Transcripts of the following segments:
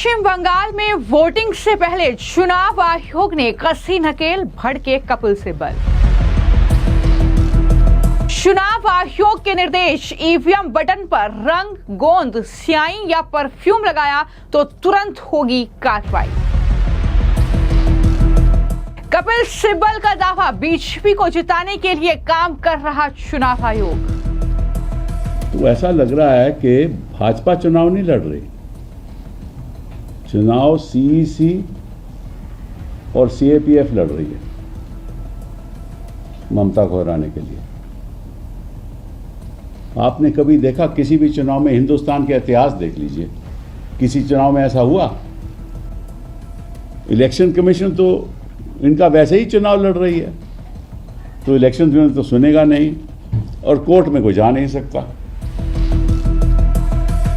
पश्चिम बंगाल में वोटिंग से पहले चुनाव आयोग ने कसी नकेल भड़के कपिल सिब्बल। चुनाव आयोग के निर्देश, ईवीएम बटन पर रंग, गोंद, स्याही या परफ्यूम लगाया तो तुरंत होगी कार्रवाई। कपिल सिब्बल का दावा, बीजेपी को जिताने के लिए काम कर रहा चुनाव आयोग। तो ऐसा लग रहा है कि भाजपा चुनाव नहीं लड़ रही, चुनाव सीईसी और सीएपीएफ लड़ रही है ममता को हराने के लिए। आपने कभी देखा किसी भी चुनाव में, हिंदुस्तान के इतिहास देख लीजिए, किसी चुनाव में ऐसा हुआ? इलेक्शन कमीशन तो इनका वैसे ही चुनाव लड़ रही है, तो इलेक्शन कमीशन तो सुनेगा नहीं और कोर्ट में कोई जा नहीं सकता।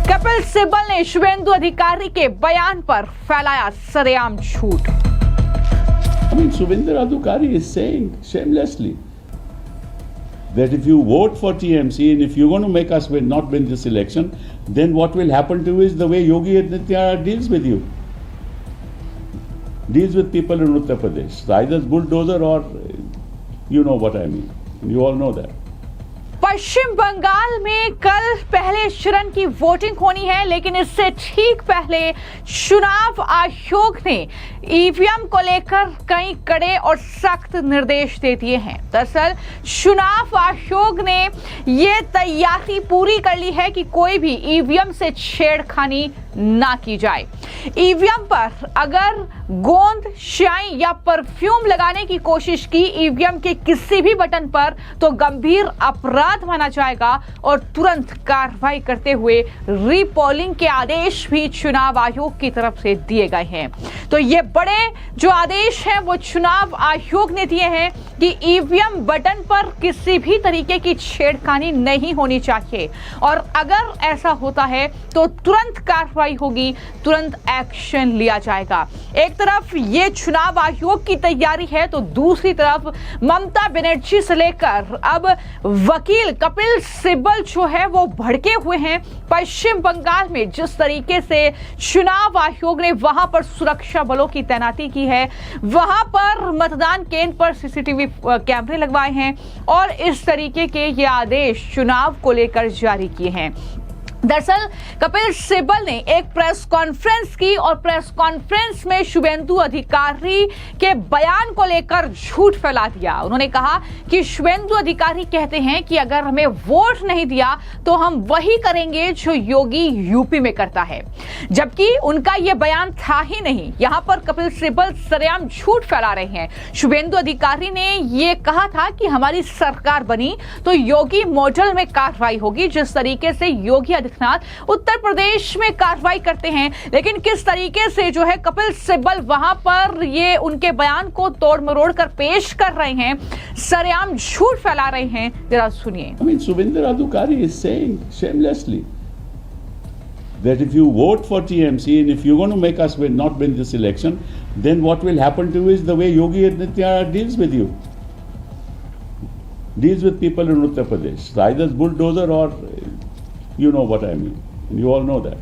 कपिल सिब्बल ने शुभेंदु अधिकारी के बयान पर फैलाया सरेआम झूठ। Shubhendu Adhikari is saying shamelessly that if you vote for TMC and if you're going to make us not win this election, then what will happen to you is the way Yogi Adityanath deals with you, deals with people in Uttar Pradesh. So either bulldozer or you know what I mean. You all know that. पश्चिम बंगाल में कल पहले चरण की voting होनी है, लेकिन इससे ठीक पहले चुनाव आयोग ने ईवीएम को लेकर कई कड़े और सख्त निर्देश दे दिए हैं। दरअसल चुनाव आयोग ने ये तैयारी पूरी कर ली है कि कोई भी ईवीएम से छेड़खानी ना की जाए। ईवीएम पर अगर गोंद, स्याही या परफ्यूम लगाने की कोशिश की ईवीएम के किसी भी बटन पर तो गंभीर अपराध माना जाएगा और तुरंत कार्रवाई करते हुए रीपोलिंग के आदेश भी चुनाव आयोग की तरफ से दिए गए हैं। तो ये बड़े जो आदेश हैं वो चुनाव आयोग ने दिए हैं कि ईवीएम बटन पर किसी भी तरीके की छेड़खानी नहीं होनी चाहिए और अगर ऐसा होता है तो तुरंत कार्रवाई होगी, तुरंत एक्शन लिया जाएगा। एक तरफ ये चुनाव आयोग की तैयारी है तो दूसरी तरफ ममता बनर्जी से लेकर अब वकील कपिल सिब्बल जो है वो भड़के हुए हैं। पश्चिम बंगाल में जिस तरीके से चुनाव आयोग ने वहां पर सुरक्षा बलों की तैनाती की है, वहां पर मतदान केंद्र पर सीसीटीवी कैमरे लगवाए हैं और इस तरीके के ये आदेश चुनाव को लेकर जारी किए हैं। दरअसल कपिल सिब्बल ने एक प्रेस कॉन्फ्रेंस की और प्रेस कॉन्फ्रेंस में शुभेंदु अधिकारी के बयान को लेकर झूठ फैला दिया। उन्होंने कहा कि शुभेंदु अधिकारी कहते हैं कि अगर हमें वोट नहीं दिया तो हम वही करेंगे जो योगी यूपी में करता है, जबकि उनका यह बयान था ही नहीं। यहां पर कपिल सिब्बल सरेआम झूठ फैला रहे हैं। शुभेंदु अधिकारी ने यह कहा था कि हमारी सरकार बनी तो योगी मॉडल में कार्रवाई होगी, जिस तरीके से योगी उत्तर प्रदेश में कार्रवाई करते हैं। लेकिन किस तरीके से जो है कपिल सिब्बल वहां पर ये उनके बयान को तोड़ मरोड़ कर पेश कर रहे हैं, सरेआम झूठ फैला रहे हैं, जरा सुनिए। Shubhendu Adhikari is saying shamelessly that if you vote for TMC and if you're going to make us not win this election, then what will happen to you is the way Yogi Adityanath deals with you, deals with people in Uttar Pradesh. So either bulldozer or you know what I mean. You all know that.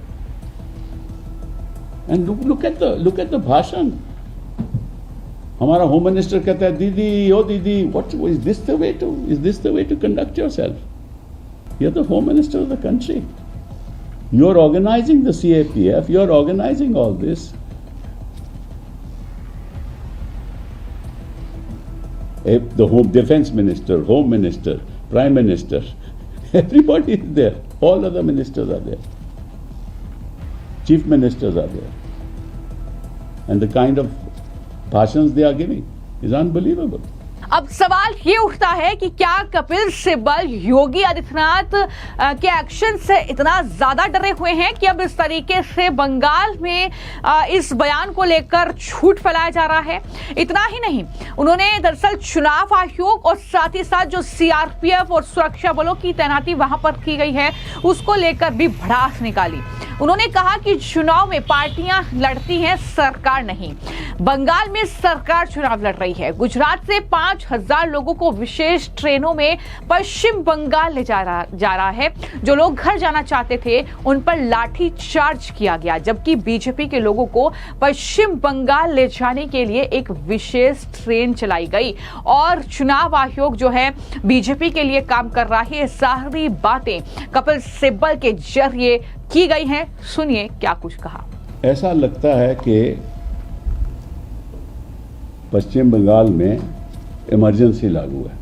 And look at the भाषण। हमारा home minister कहता है, दीदी ओ दीदी, what is this the way to conduct yourself? You're the home minister of the country. You're organizing the CAPF. You're organizing all this. The home defense minister, home minister, prime minister, everybody is there. All other ministers are there. Chief ministers are there. And the kind of भाषण they are giving is unbelievable. अब सवाल ये उठता है कि क्या कपिल सिब्बल योगी आदित्यनाथ के action से इतना ज्यादा डरे हुए हैं कि अब इस तरीके से बंगाल में इस बयान को लेकर झूठ फैलाया जा रहा है। इतना ही नहीं, उन्होंने दरअसल चुनाव आयोग और साथ ही साथ जो सीआरपीएफ और सुरक्षा बलों की तैनाती वहां पर की गई है उसको लेकर भी भड़ास निकाली। उन्होंने कहा कि चुनाव में पार्टियां लड़ती हैं, सरकार नहीं। बंगाल में सरकार चुनाव लड़ रही है। गुजरात से 5,000 लोगों को विशेष ट्रेनों में पश्चिम बंगाल ले जा रहा है। जो लोग घर जाना चाहते थे उन पर लाठी चार्ज किया गया, जबकि बीजेपी के लोगों को पश्चिम बंगाल ले जाने के लिए एक विशेष ट्रेन चलाई गई। और चुनाव आयोग जो है बीजेपी के लिए काम कर रहा है। ये सारी बातें कपिल सिब्बल के जरिए की गई हैं। सुनिए क्या कुछ कहा। ऐसा लगता है कि पश्चिम बंगाल में इमरजेंसी लागू है,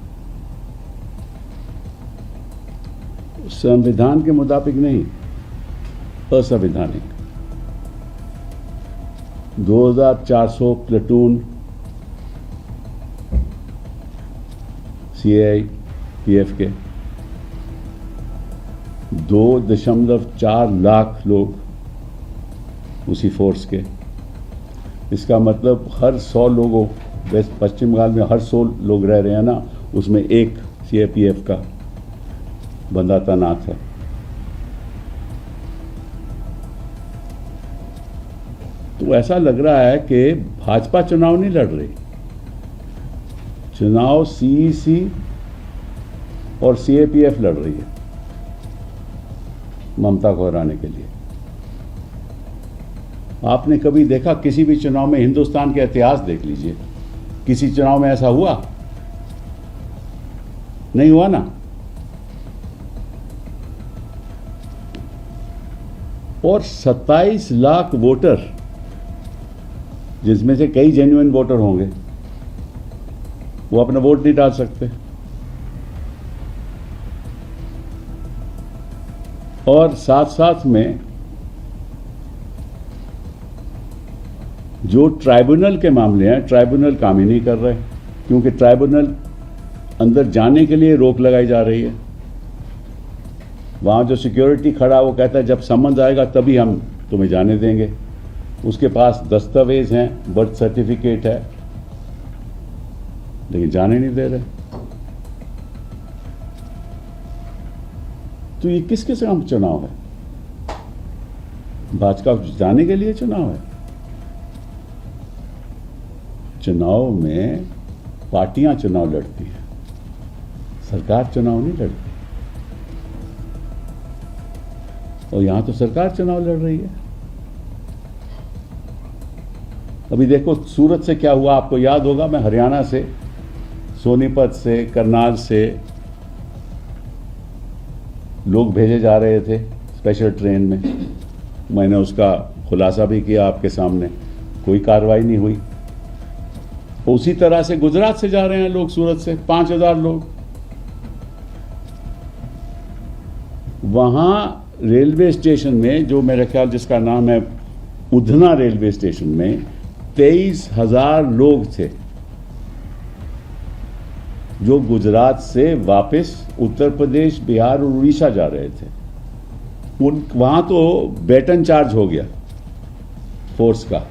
संविधान के मुताबिक नहीं, असंवैधानिक। 2400 प्लेटून CAPF के, 2.4 लाख लोग उसी फोर्स के। इसका मतलब हर 100 लोगों, वेस्ट पश्चिम बंगाल में हर 100 लोग रह रहे हैं ना, उसमें एक CAPF का बंदा तैनात है। तो ऐसा लग रहा है कि भाजपा चुनाव नहीं लड़ रही, चुनाव CEC और CAPF लड़ रही है ममता को हराने के लिए। आपने कभी देखा किसी भी चुनाव में, हिंदुस्तान का इतिहास देख लीजिए, किसी चुनाव में ऐसा हुआ? नहीं हुआ ना। और 27 लाख वोटर, जिसमें से कई जेन्युइन वोटर होंगे, वो अपना वोट नहीं डाल सकते। और साथ साथ में जो ट्राइब्यूनल के मामले हैं, ट्राइब्यूनल काम ही नहीं कर रहे, क्योंकि ट्राइब्यूनल अंदर जाने के लिए रोक लगाई जा रही है। वहां जो सिक्योरिटी खड़ा, वो कहता है जब समन्स आएगा तभी हम तुम्हें जाने देंगे। उसके पास दस्तावेज हैं, बर्थ सर्टिफिकेट है, लेकिन जाने नहीं दे रहे। तो ये किस किस का चुनाव है? भाजपा को जिताने के लिए चुनाव है। चुनाव में पार्टियां चुनाव लड़ती हैं, सरकार चुनाव नहीं लड़ती। और यहां तो सरकार चुनाव लड़ रही है। अभी देखो सूरत से क्या हुआ, आपको याद होगा। मैं हरियाणा से, सोनीपत से, करनाल से लोग भेजे जा रहे थे स्पेशल ट्रेन में। मैंने उसका खुलासा भी किया आपके सामने, कोई कार्रवाई नहीं हुई। उसी तरह से गुजरात से जा रहे हैं लोग, सूरत से 5,000 लोग। वहां रेलवे स्टेशन में, जो मेरे ख्याल जिसका नाम है उधना रेलवे स्टेशन में, 23,000 लोग थे जो गुजरात से वापस उत्तर प्रदेश, बिहार और उड़ीसा जा रहे थे। वहां तो बेटन चार्ज हो गया फोर्स का,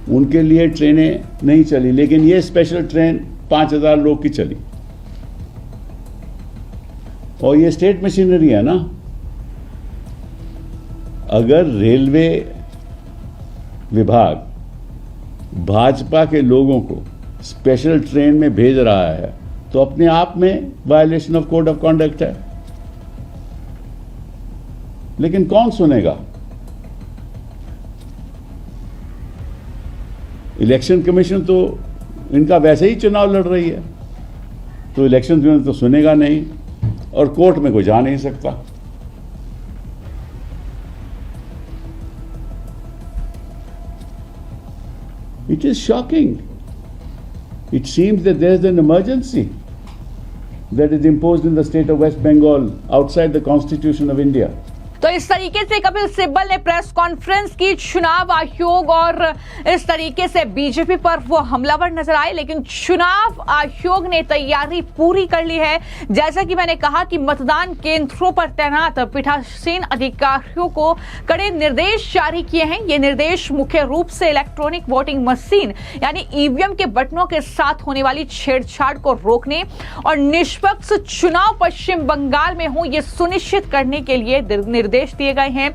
उनके लिए ट्रेनें नहीं चली, लेकिन ये स्पेशल ट्रेन 5,000 लोग की चली। और ये स्टेट मशीनरी है ना। अगर रेलवे विभाग भाजपा के लोगों को स्पेशल ट्रेन में भेज रहा है तो अपने आप में violation of code of conduct है। लेकिन कौन सुनेगा? इलेक्शन कमीशन तो इनका वैसे ही चुनाव लड़ रही है, तो इलेक्शन कमीशन तो सुनेगा नहीं, और कोर्ट में कोई जा नहीं सकता। It is shocking. It seems that there is an emergency that is imposed in the state of West Bengal outside the Constitution of India. तो इस तरीके से कपिल सिब्बल ने प्रेस कॉन्फ्रेंस की। चुनाव आयोग और इस तरीके से बीजेपी पर वो हमलावर नजर आए, लेकिन चुनाव आयोग ने तैयारी पूरी कर ली है। जैसा कि मैंने कहा कि मतदान केंद्रों पर तैनात पीठासीन अधिकारियों को कड़े निर्देश जारी किए हैं। ये निर्देश मुख्य रूप से इलेक्ट्रॉनिक वोटिंग मशीन यानी ईवीएम के बटनों के साथ होने वाली छेड़छाड़ को रोकने और निष्पक्ष चुनाव पश्चिम बंगाल में हो, ये सुनिश्चित करने के लिए निर्देश निर्देश दिए गए हैं।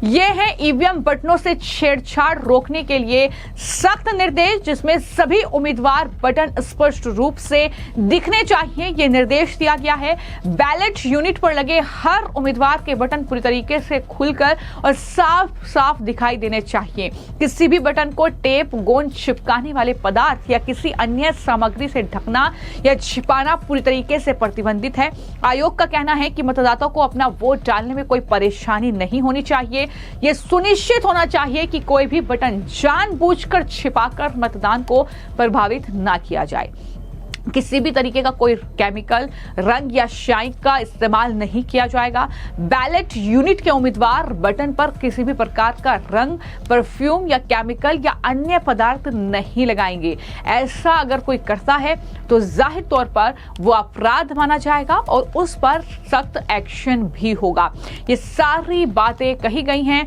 ये है ईवीएम बटनों से छेड़छाड़ रोकने के लिए सख्त निर्देश, जिसमें सभी उम्मीदवार बटन स्पष्ट रूप से दिखने चाहिए, ये निर्देश दिया गया है। बैलेट यूनिट पर लगे हर उम्मीदवार के बटन पूरी तरीके से खुलकर और साफ साफ दिखाई देने चाहिए। किसी भी बटन को टेप, गोंद चिपकाने वाले पदार्थ या किसी अन्य सामग्री से ढकना या छिपाना पूरी तरीके से प्रतिबंधित है। आयोग का कहना है कि मतदाताओं को अपना वोट डालने में कोई परेशानी नहीं होनी चाहिए। यह सुनिश्चित होना चाहिए कि कोई भी बटन जानबूझकर छिपाकर मतदान को प्रभावित ना किया जाए। किसी भी तरीके का कोई केमिकल, रंग या स्याही का इस्तेमाल नहीं किया जाएगा। बैलेट यूनिट के उम्मीदवार बटन पर किसी भी प्रकार का रंग, परफ्यूम या केमिकल या अन्य पदार्थ नहीं लगाएंगे। ऐसा अगर कोई करता है तो जाहिर तौर पर वो अपराध माना जाएगा और उस पर सख्त एक्शन भी होगा। ये सारी बातें कही गई हैं।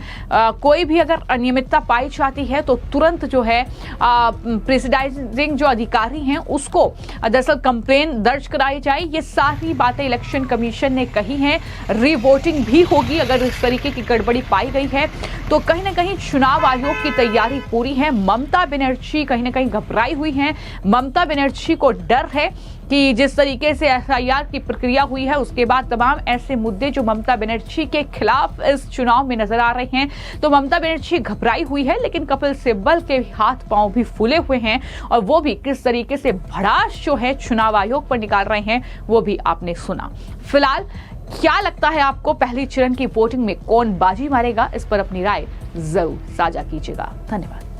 कोई भी अगर अनियमितता पाई जाती है तो तुरंत जो है प्रेसिडाइजिंग जो अधिकारी हैं उसको दरअसल कंप्लेन दर्ज कराई जाए। ये सारी बातें इलेक्शन कमीशन ने कही हैं। रीवोटिंग भी होगी अगर इस तरीके की गड़बड़ी पाई गई है तो कहीं ना कहीं चुनाव आयोग की तैयारी पूरी है। ममता बनर्जी कहीं ना कहीं घबराई हुई हैं। ममता बनर्जी को डर है कि जिस तरीके से एफआईआर की प्रक्रिया हुई है उसके बाद तमाम ऐसे मुद्दे जो ममता बनर्जी के खिलाफ इस चुनाव में नजर आ रहे हैं, तो ममता बनर्जी घबराई हुई है। लेकिन कपिल सिब्बल के हाथ पांव भी फूले हुए हैं और वो भी किस तरीके से भड़ास जो है चुनाव आयोग पर निकाल रहे हैं वो भी आपने सुना। फिलहाल क्या लगता है आपको, पहली चरण की वोटिंग में कौन बाजी मारेगा? इस पर अपनी राय जरूर साझा कीजिएगा। धन्यवाद।